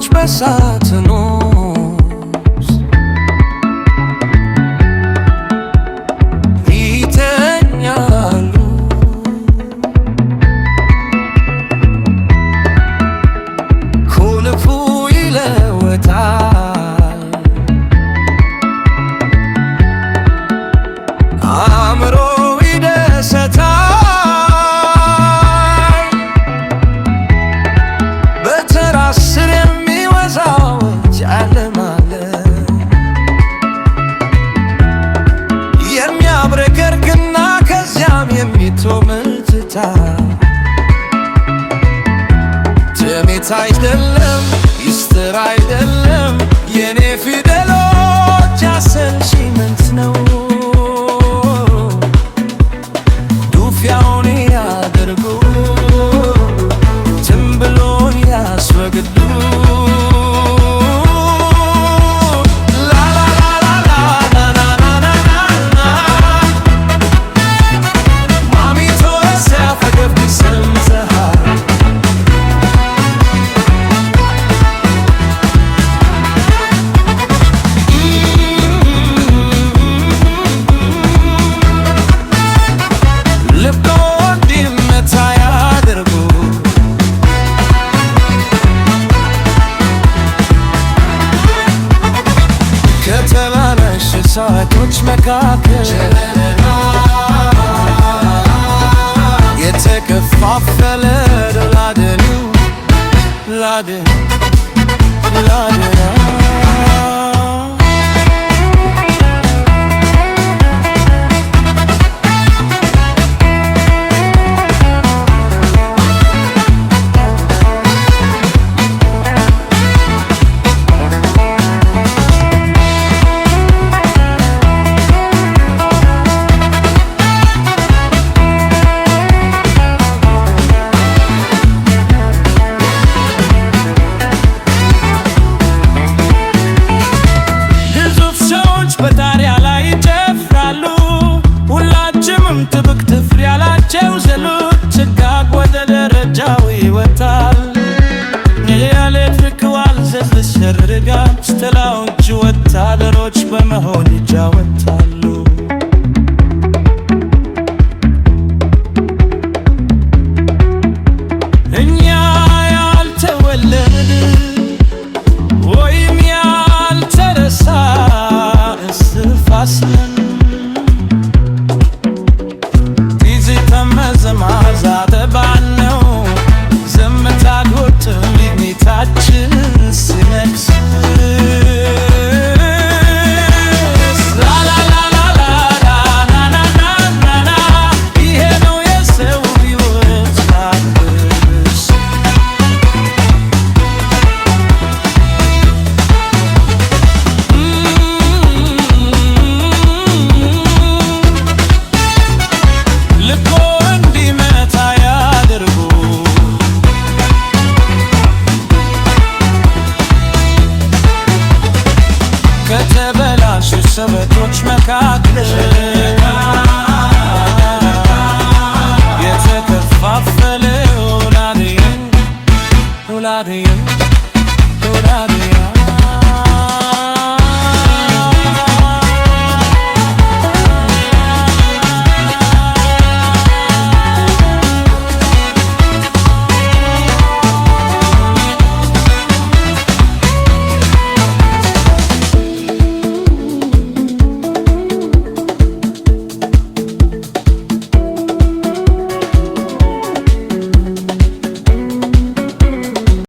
ሰዎች በሳጥን ውስጥ ይተኛሉ። ቁልፉ ይለወጣል፣ አእምሮ ይደሰታል። በትራስ ስር የሚወዛወዝ ዓለም አለ፣ የሚያብረቀርቅና ከዚያም የሚጦም ትዝታ። ትምክህት አይደለም ሚስጥር አይደለም የኔ ፊደሎች አሰልቺመንት ነው። ዱፊያውን ያደርጉ ትንብሎን ያስወግዱ። ሰዎች መካከል የተከፋፈለ ላድኑ ላድን ላድና በጣሪያ ላይ ይጨፍራሉ። ሁላችንም ጥብቅ ትፍር ያላቸው ዘሉ ጭጋግ ወደ ደረጃው ይወጣል። የኤሌክትሪክ ዋልዘዝ ሸርጋል። ስተላዎች ወታደሮች በመሆን ይጫወታሉ። እኛ ያልተወለድ ወይም ያልተረሳ ፋስነን ትዝታ መዘማዛ ተባነው ዝምታ ጎትም ሊሚታችን ሲነግስ ይሄ ነው የሰው ሕይወት አዲስ ከተበላሹ ሰበቶች መካከል የተከፋፈለ ላድን